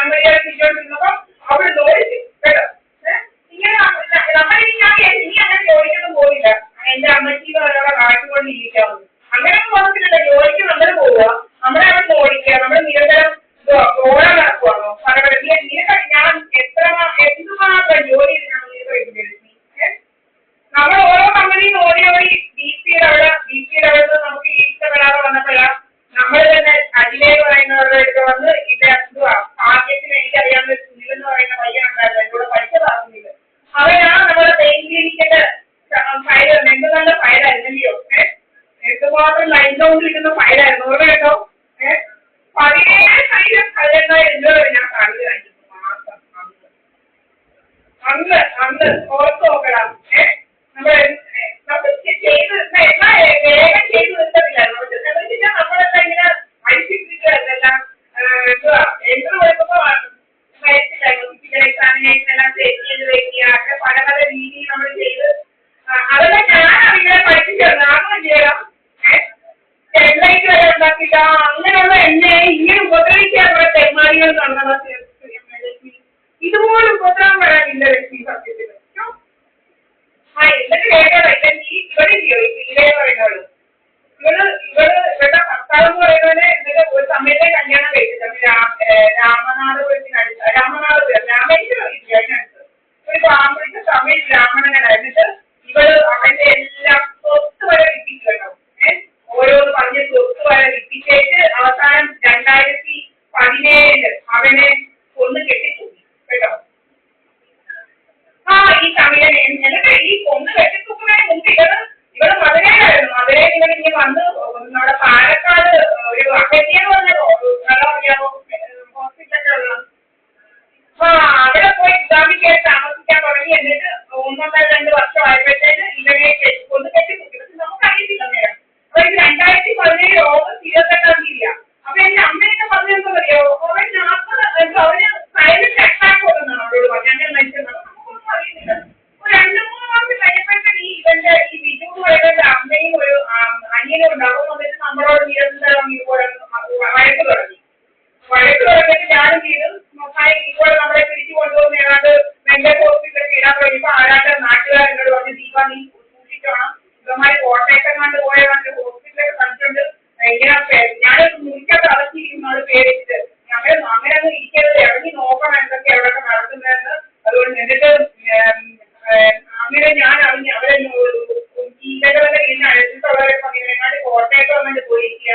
കമ്പനികളെ തിരിച്ചോണ്ടിരുന്നപ്പോ അവിടെ ഓടിച്ചു കേട്ടോ. ഇങ്ങനെ ഞാൻ ഇനി അങ്ങനെ ജോലിക്കൊന്നും പോയില്ല. എന്റെ അമ്മച്ചീന്ന് ഒരാളെ കാട്ടുകൊണ്ടിരിക്കാവുന്നു അങ്ങനെയൊന്നും പറഞ്ഞിട്ടില്ല. ജോലിക്ക് നമ്മൾ പോവുക, നമ്മളെ അവിടെ ഓടിക്കുക, നമ്മൾ നിരന്തരം ഓടാൻ നടക്കുവാണോ പലപടി ഞാൻ എന്തുമാത്രം ജോലി ചെയ്തിട്ടാണ് നമ്മൾ ഓരോ കമ്പനിയിൽ ഓടി ഓടി ബി.പി.യുടെ അവിടെ നമുക്ക് ഇഷ്ടപ്പെടാതെ വന്നപ്പോഴാണ് നമ്മൾ തന്നെ അജിലേക്ക് പറയുന്നവരുടെ അടുത്ത് വന്ന് ഇത് ആദ്യത്തിന് എനിക്കറിയാവുന്ന സുനിൽ എന്ന് പറയുന്ന പയ്യനുണ്ടായിരുന്നു എന്നോട് പഠിച്ചതാകുന്നില്ല. അവരാണ് നമ്മുടെ പെയിൻ ക്ലിനിക്കിന്റെ ഫയൽ എന്ത് നല്ല ഫയലായിരുന്നല്ലയോ. എന്തുമാത്രം ലൈൻ കൗണ്ട് കിട്ടുന്ന ഫയലായിരുന്നു. ഓർമ്മ കേട്ടോ. 17,000 രൂപ ഞാൻ സാലറി വാങ്ങിക്കുന്നു മാസം. അന്ന് ഓർത്ത് നോക്കണം. നമ്മൾ ചെയ്ത് വേഗം ചെയ്ത് നിർത്തത്തില്ലായിരുന്നു. നമ്മളെല്ലാം ഇങ്ങനെ അഴിച്ചിട്ടില്ല എന്തുവാ എന്ത് കൊടുക്കുമ്പോ എക്സാമിനേഷൻ എല്ലാം സെറ്റ് ചെയ്ത് വെക്കുക. അങ്ങനെ പല പല രീതിയിൽ നമ്മൾ ചെയ്ത് അതെല്ലാം ഞാനാണ് ഇങ്ങനെ പഠിപ്പിച്ചത്. ആർക്കും ചെയ്യണം ചെന്നൈക്ക് വരെ ഉണ്ടാക്കില്ല. അങ്ങനെയുള്ള എന്നെ ഇങ്ങനെ ഉപദ്രവിക്കാൻ കുറെ തെമ്മാടികൾ നടന്നത് ഇതുപോലെ ഉപദ്രവം വരാനില്ല വ്യക്തി സത്യത്തിൽ. എന്നിട്ട് കേട്ടോ ഇവിടെ പറയുന്നത് ഇവരുടെ ഭർത്താവ് എന്ന് പറയുന്നത് എന്നിട്ട് ഒരു സമയത്തെ കല്യാണം കഴിച്ചിട്ടുണ്ട്. രാമേശ്വരം അതിനടുത്ത് ഒരു പാമ്പിടിച്ച സമയം ബ്രാഹ്മണനായിരുന്നിട്ട് ഇവള് അവന്റെ എല്ലാം സ്വത്ത് വരെ വിപ്പിച്ചു കേട്ടോ. ഓരോന്ന് പറഞ്ഞ് സ്വത്ത് വരെ വിപ്പിച്ചേച്ച് അവസാനം 2017 അവനെ കൊന്ന് കെട്ടിത്തൂക്കി കേട്ടോ. ഈ തമിഴനെ എന്നിട്ട് ഈ കൊന്ന് കെട്ടിത്തൂക്കുന്നതിന് മുമ്പ് ഇവള് മധുരയിലായിരുന്നു. മധുരയിൽ ഇവരിങ്ങനെ വന്ന് നമ്മുടെ പാലക്കാട് ഒരു അഹല്യെന്ന് പറഞ്ഞ അറിയാമോ ഹോസ്പിറ്റലിലുള്ള അവിടെ പോയി ഇസ്ലാമിക്കായി താമസിക്കാൻ തുടങ്ങി. എന്നിട്ട് 1-2 വർഷം ആയപ്പോഴത്തേന് ഇവരെ കൊന്ന് കെട്ടിത്തൂക്കി. പക്ഷെ നമുക്കറിയത്തില്ല നേരം. അപ്പൊ ഇത് 2017 ഓഗസ്റ്റ് 28-ാം തീയതിയാണ്. അപ്പൊ എന്റെ അമ്മയൊക്കെ പറഞ്ഞെന്ന് പറയോ അവന് സൈലന്റ് അറ്റാക്ക് കൊടുക്കുന്നതാണ് അവരോട് പറഞ്ഞു. അങ്ങനെ മരിച്ചെന്നാണ്. നമുക്കൊന്നും അറിയുന്നില്ല. ഒരു 2-3 മാസം കഴിഞ്ഞപ്പോഴത്തേക്ക് ഇവന്റെ ഈ ബിജു എന്ന് പറയുന്ന അമ്മയും ഒരു അനിയനും ഉണ്ടാവും. വന്നിട്ട് നമ്മളോട് നിരന്തരം വഴക്ക് തുടങ്ങിയിട്ട് ഞാനും ചെയ്ത് ഇതുപോലെ നമ്മളെ തിരിച്ചു കൊണ്ടുപോകുന്ന ഏതാണ്ട് മെന്റൽ ഹോസ്പിറ്റലിൽ ഇടാൻ കഴിയുമ്പോൾ ആരാണ്ട് നാട്ടുകാരോട് പറഞ്ഞ് ദീപ നീ സൂക്ഷിക്കണം. ഇവന്മാര് കോട്ടയത്തെങ്ങാണ്ട് പോയവന്റെ ഹോസ്പിറ്റലൊക്കെ കണ്ടിട്ടുണ്ട്. ഇങ്ങനെ ഞാനൊരു മുറിക്കകത്ത് അടച്ചിരിക്കുന്ന ആള് പേരിട്ട് അങ്ങനെ ഒന്നും ഇരിക്കരുത്, ഇറങ്ങി നോക്കണം എന്തൊക്കെ എവിടെയൊക്കെ നടക്കുന്നതെന്ന്. അതുകൊണ്ട് എന്നിട്ട് അങ്ങനെ ഞാൻ അറിഞ്ഞ് അവരെ ഇവരുടെ വീടിന് അടുത്തുള്ളവരെ പറഞ്ഞാൽ കോട്ടയത്ത് വന്നിട്ട് പോയിരിക്കുക.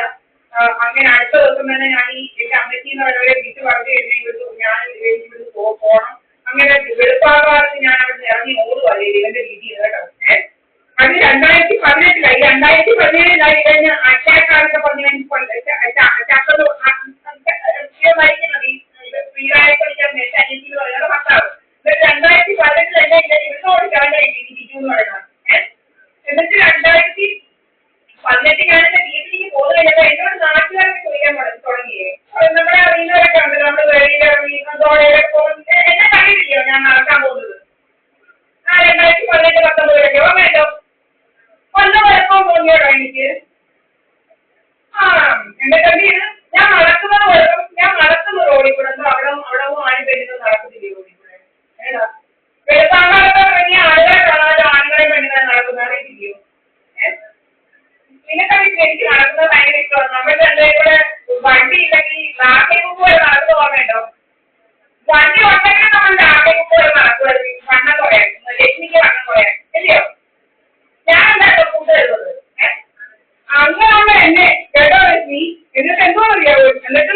അങ്ങനെ അടുത്ത ദിവസം തന്നെ ഞാൻ ഈ എന്റെ അമ്മച്ചീന്ന് അവരവരെ വീട്ടിൽ പറഞ്ഞു കഴിഞ്ഞു ഞാൻ ഇവിടുന്ന് പോകണം. അങ്ങനെ വെളുപ്പാകാലത്ത് ഞാൻ അവിടെ ഇറങ്ങി ഓടുവല്ലേ ഇവന്റെ വീട്ടിൽ കേട്ടോ. അത് 2018-ലായി. 2017-ലായി കഴിഞ്ഞ അറ്റാക്കാലൊക്കെ പറഞ്ഞു മരിക്കുന്നത് വീടായി പഠിക്കാൻ അനിയത്തിൽ പറയുന്നത് ഭർത്താവ്. 2018 തന്നെ ഇവിടുന്ന് ഓടിക്കാണ്ട് ബിജു എന്ന് പറയുന്നത്. എന്നിട്ട് 2018 ഞാൻ എന്റെ വീട്ടിലേക്ക് പോകുന്ന കഴിഞ്ഞപ്പോൾ എന്നോട് നാട്ടുകാരൊക്കെ ചോദിക്കാൻ തുടങ്ങിയേ. നമ്മളെ അറിയുന്നവരൊക്കെ ഉണ്ട്. നമ്മൾ വെളിയിലൊക്കെ പോകുന്നത് എന്നെ കണ്ടിട്ടില്ലയോ ഞാൻ നടക്കാൻ പോകുന്നത്. 2018-19 ഓർമ്മയല്ലോ. വല്ല കുഴപ്പവും തോന്നിയോടോ എനിക്ക്? എന്നിട്ട് ഞാൻ നടക്കുന്ന റോഡിൽ കൂടെ അവിടവും ആരും പെണ്ണുങ്ങൾ നടക്കുന്നില്ല റോഡിൽ കൂടെ. ഏതാ വെളുപ്പാങ്കാലത്ത് ഇറങ്ങിയ ആളുകളെ കാണാതെ ആണുങ്ങളെ പെണ്ണുങ്ങളെ നടക്കുന്ന അറിയില്ലയോ? നിനക്കറിയില്ല എനിക്ക് നടക്കുന്നത് ഭയങ്കര ഇഷ്ടമാണ്. നമ്മൾ രണ്ടുപേരും കൂടെ വണ്ടി ഇല്ലെങ്കിൽ നാട്ടേക്ക് പോലെ നടന്നു പോകാൻ വണ്ടി ഉണ്ടെങ്കിൽ നമ്മൾ നാട്ടേക്ക് പോലെ നടക്കുമായിരുന്നു. വണ്ണം കുറയായിരുന്നു. ലക്ഷ്മിക്ക് വണ്ണം കുറയാൻ ഇല്ലയോ? ഞാൻ എന്താ ഫുഡ് തരുന്നത്? അങ്ങനെയുള്ള എന്നെ കേട്ടോ ലക്ഷ്മി. എന്നിട്ട് എന്തോ അറിയാവോ? എന്നിട്ട്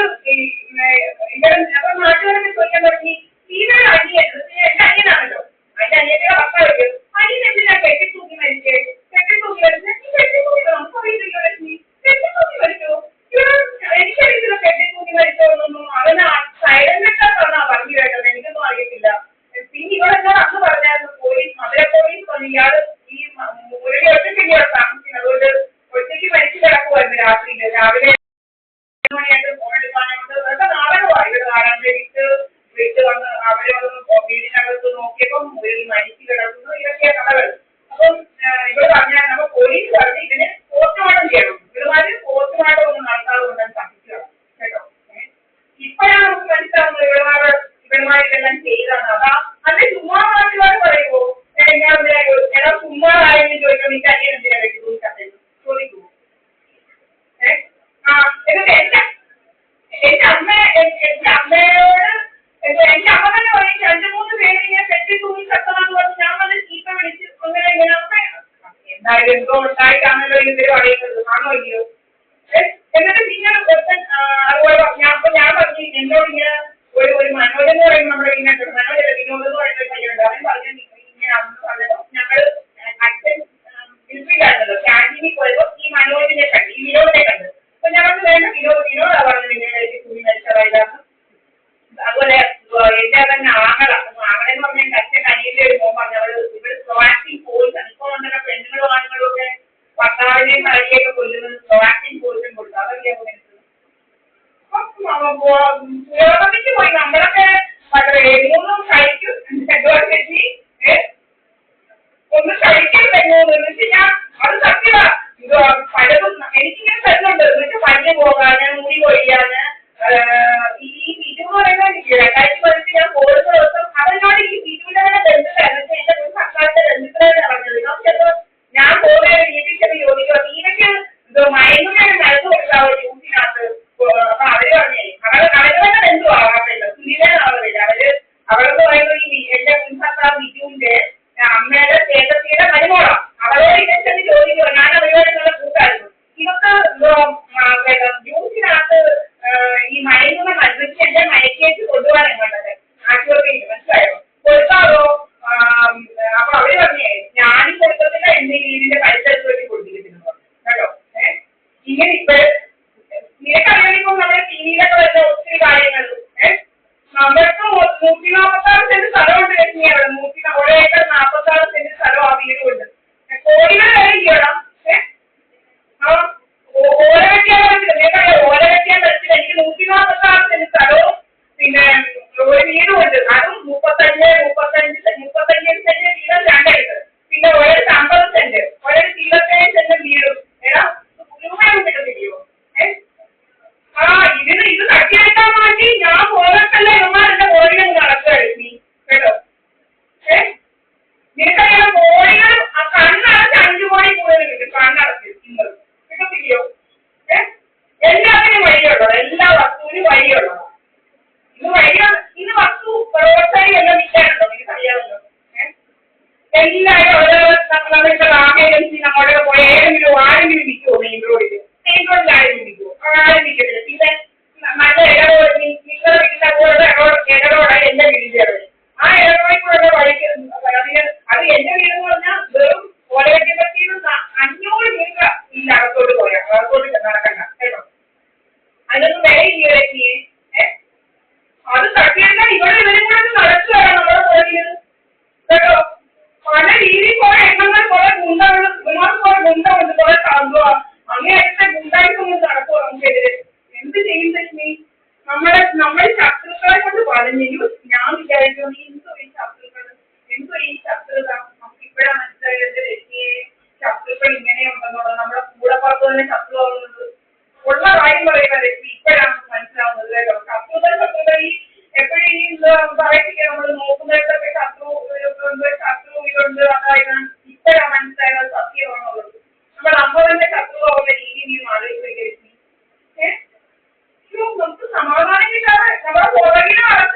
അപ്പൊ നാട്ടുകാരൊക്കെ ചോദിക്കാൻ തുടങ്ങി ഇവരുടെ അനിയൻ എന്റെ അനിയനാണല്ലോ. അതിന്റെ അനിയത്തിയുടെ ഭർത്താവ് അനിയൻ എന്തിനാ കെട്ടിത്തൂക്കി മരിച്ചേ? കെട്ടിത്തൂക്കി നമുക്കറിയില്ലല്ലോ ലക്ഷ്മി. കെട്ടിത്തൂക്കി മരിച്ചോ? എനിക്കറിയില്ല കെട്ടിത്തൂക്കി മരിച്ചോ എന്നൊന്നും. അവന് സൈലന്റ് അറ്റാക്കാന്നാ പറഞ്ഞു കേട്ടത്. എനിക്കൊന്നും അറിയത്തില്ല. പിന്നെ ഇവളെന്നോട് അന്ന് പറഞ്ഞായിരുന്നു മധുര പോലീസ് പറഞ്ഞു ഇയാള് ഈ മുരളി ഒറ്റയ്ക്ക് താമസിക്കുന്നത്. അതുകൊണ്ട് ഒറ്റയ്ക്ക് മരിച്ചു കിടക്കുമായിരുന്നു രാത്രിയില്. രാവിലെ 7 മണിയായിട്ട് ഫോൺ എടുക്കാനുണ്ട്. അതൊക്കെ നാടകമായി. ഇവിടെ 4-ാം തീയതി വിട്ട് വന്ന് അവരെ വീടിനകത്ത് നോക്കിയപ്പം മുരളി മരിച്ചു കിടക്കുന്നു. ഇതൊക്കെ കഥകൾ. അപ്പം ഇവിടെ പറഞ്ഞാൽ നമ്മൾ പോലീസ് പറഞ്ഞ് ഇതിന് പോസ്റ്റ്മോർട്ടം ചെയ്യണം. ഇവരുമാര് പോസ്റ്റ്മോർട്ടം ഒന്നും നടത്താതെ കൊണ്ടാണ് സഹിക്കുക കേട്ടോ. ഇപ്പോഴാണ് നമുക്ക് മനസ്സിലാവുന്നത് ഇവരുമാരുടെ ഇതെല്ലാം ചെയ്താണ്. അതാ അല്ലെ ചുമ്മാ നാട്ടുകാർ പറയുമോ എടാ ചുമ്മാ ആരെങ്കിലും ചോദിക്കാൻ നീ അനിയൻ എന്തിനാ ചോദിക്കാത്തത് ചോദിക്കൂ. എന്നിട്ട് എന്റെ അമ്മയോട് എന്റെ അമ്മ തന്നെ പറയും 2-3 പേര് ഇങ്ങനെ കെട്ടി തൂങ്ങി ചത്തതാന്ന് പറഞ്ഞ് ഞാൻ വന്ന് ചീത്ത വിളിച്ച് അങ്ങനെ ഇങ്ങനെ എന്തായാലും എന്തോ ഉണ്ടായിട്ടാണല്ലോ ഇവര് പറയുന്നത് ആണോ ഇല്ലയോ. എന്നിട്ട് പിന്നെ അതുപോലെ ഞാൻ പറഞ്ഞു എന്നോട് ഇങ്ങനെ ഒരു മനോജ് എന്ന് പറയുന്നത് നമ്മുടെ ഇങ്ങനെ മനോജല്ല വിനോദ് എന്ന് പറയുന്ന ഒരു പയ്യുണ്ട്. അവൻ പറഞ്ഞു ഇങ്ങനെ അന്ന് പറഞ്ഞല്ലോ ഞങ്ങള് അച്ഛൻ മിലിറ്ററിയിലായിരുന്നല്ലോ ക്യാൻറ്റീനിൽ പോയപ്പോ ഈ മനോജിനെ കണ്ടു ഈ വിനോദിനെ കണ്ടു. അപ്പൊ ഞങ്ങൾക്ക് വേണ്ട വിനോദാ പറഞ്ഞു നിന്നെ കുഞ്ഞി മരിച്ചതായിട്ടാണ്. അതുപോലെ എന്റെ തന്നെ ആങ്ങളെന്ന് പറഞ്ഞ എന്റെ അച്ഛൻ അനിയന്റെ ഒരു മോൻ പറഞ്ഞു അവള് ഇവിടെ പ്രൊവാക്സിൻ പോയിസൺ ഇപ്പൊ ഉണ്ടല്ലോ പെണ്ണുങ്ങളും ആണുങ്ങളും ഒക്കെ ഭർത്താവിനെയും ഭാര്യയൊക്കെ കൊല്ലുന്നത് പ്രൊവാക്സിൻ പോയിസൺ കൊടുത്തു. അതൊക്കെ പുരോഗതിക്ക് പോയി നമ്മളൊക്കെ 3 കഴിക്കും ചെറ്റി ഒന്ന് കഴിക്കരുത് എന്ന് വെച്ചാൽ അത് സത്യമാ. ഇത് പലതും എനിക്കിങ്ങനെ തരുന്നുണ്ട് എന്നിട്ട് മഞ്ഞ് പോകാന് മുടി കൊഴിയാന് ഈ സീറ്റ് എന്ന് പറയുന്നത് 2018 ഞാൻ പോകുന്ന ദിവസം അതിനോട് ഈ സീറ്റിന്റെ തന്നെ ബന്ധുത്തായിരുന്നു. എന്റെ മുൻ സർക്കാരിന്റെ ബന്ധുക്കളാണ് പറഞ്ഞത് ചിലപ്പോ ഞാൻ പോകുന്ന വീട്ടിൽ ചെന്ന് ചോദിക്കുക നീനൊക്കെ മയങ്ങുന്ന മരുന്ന് കൊടുക്കാവോ ജ്യൂസിനകത്ത്. അപ്പൊ അവര് പറഞ്ഞേ അവര് തന്നെ ബന്ധുവാകാറില്ല സുനിലെന്നാവില്ല അവരെന്ന് പറയുന്നത് ഈ എന്റെ മുൻ സർക്കാർ ബിജുവിന്റെ അമ്മയുടെ ചേട്ടത്തിയുടെ മരുമോളാണ്. അവരോട് ഇതേ ചെന്ന് ചോദിക്കുക ഞാൻ അവരോടുള്ള കൂട്ടായിരുന്നു. ഇവർക്ക് ജ്യൂസിനകത്ത് ഈ മയങ്ങുന്ന മരുന്നിച്ച് എന്റെ മയക്കേറ്റ് കൊണ്ടുപോകാൻ എങ്ങോട്ടത് ആശുപത്രിയിൽ മനസ്സിലായോ കൊടുക്കാവോ. അപ്പൊ അവര് പറഞ്ഞേ ഞാനും കൊടുക്കത്തില്ല എന്റെ ഇതിന്റെ പരിസരത്ത് വെച്ച് കൊടുത്തിരിക്കുന്നു കേട്ടോ. ഇങ്ങനെ ഇപ്പൊ നിനക്കറിയാനിപ്പോ നമ്മുടെ ടിവിയിലൊക്കെ വരുന്ന ഒത്തിരി കാര്യങ്ങൾ നമ്മൾക്ക് 146 സെന്റ് സ്ഥലമുണ്ട് വെച്ചിയാണ് 1 ഏക്കർ 46 സെന്റ് സ്ഥലം ആ വീടുണ്ട്. കോടികൾ വരെ ചെയ്യണം. ഓല വെട്ടിയാൻ പറ്റില്ല ഓല വെട്ടിയാൻ പറ്റില്ല. എനിക്ക് 146 സെന്റ് സ്ഥലവും പിന്നെ ഒരു വീടുമുണ്ട്. അതും 35 സെന്റ് വീടും 2 ഏക്കർ പിന്നെ ഒരിടത്ത് 50 സെന്റ് ഒരിടത്ത് 27 സെന്റ് വീടും ഏതാ രൂപയും കിട്ടുന്നില്ലയോ. ഇത് തട്ടിയെടുക്കാൻ വേണ്ടി ഞാൻ പോലത്തല്ല ഇവന്മാർ എന്റെ കോഴികൾ നടക്കുകയായിരുന്നു നീ കേട്ടോ. നിനക്കറിയാം കോഴികൾ കണ്ണടച്ച് 5 കോടി കൂടുതൽ കിട്ടും. കണ്ണടച്ച് നിങ്ങൾ കിട്ടത്തില്ലയോ. എല്ലാത്തിനും വഴിയുള്ളൂ. എല്ലാ വസ്തുവിനും വഴിയുള്ളൂ. ഇത് വസ്തു വ്യവസായി എല്ലാം വിൽക്കാനുണ്ടോ നിനക്കറിയാമല്ലോ. എല്ലാവരും നമ്മളിപ്പോ ഏജൻസി നമ്മളോട് പോയ ആരെങ്കിലും വിൽക്കുമോ മെയിൻ റോഡിൽ ആരെങ്കിലും വിൽക്കുമോ ആരും വിൽക്കത്തില്ല. പിന്നെ നല്ല ഇടറോഡ് നിങ്ങളുടെ വീട്ടിലെ ഇടറോടെ എന്റെ വീടിന്റെ ആ ഇടറോഡിൽ കൂടെ വഴിക്ക് അത് എന്റെ വീടെന്ന് പറഞ്ഞാൽ വെറും ഓലവെട്ടിപ്പറ്റിയിൽ 500 മീറ്റർ ഇല്ല അകത്തോട്ട് പോയാ അകത്തോട്ട് നടക്കണ്ട കേട്ടോ. അതിനൊന്നും വിലയില്ലേ. അത് തട്ടിയെടുക്കാൻ ഇവരും കൂടെ നടക്കുകയാണ് നമ്മുടെ കോഴികൾ കേട്ടോ. പല രീതിയിൽ കുറെ എണ്ണങ്ങൾ കുറെ ഗുണ്ടകൾ കുറെ ഗുണ്ടമുണ്ട് കുറെ അങ്ങേയറ്റത്തെ ഗുണ്ടായിട്ടൊന്നും നടക്കുമോ നമുക്കെതിരെ. എന്ത് ചെയ്യും ലക്ഷ്മി നമ്മളെ ശത്രുക്കളെ കൊണ്ട് പറഞ്ഞു. ഞാൻ വിചാരിച്ചു എന്തോ ഈ ശത്രുത നമുക്ക് ഇപ്പോഴാണ് മനസ്സിലായത് ലക്ഷ്മിയെ ശത്രുക്കൾ ഇങ്ങനെയുണ്ടെന്നുള്ളത്. നമ്മുടെ കൂടെ പുറത്തു തന്നെ ശത്രു ആവുന്നത് ഉള്ള കാര്യം പറയുന്ന ലക്ഷ്മി ഇപ്പോഴാണ് മനസ്സിലാവുന്നത് കേട്ടോ. ശത്രുത ഈ എപ്പോഴും ഈ പറയിപ്പിക്കാൻ നമ്മൾ നോക്കുന്നിടത്തൊക്കെ ശത്രു ഇതുണ്ട് അതായത് ഇപ്പോഴാണ് മനസ്സിലായത് സത്യമാണുള്ളത്. നമ്മുടെ അമ്മ തന്നെ ശത്രുവാകുന്ന രീതി നീ ആലോചിച്ച് ലക്ഷ്മി. നമുക്ക് സമാധാനം കിട്ടാതെ നമ്മുടെ പുറകിൽ നടക്കുന്ന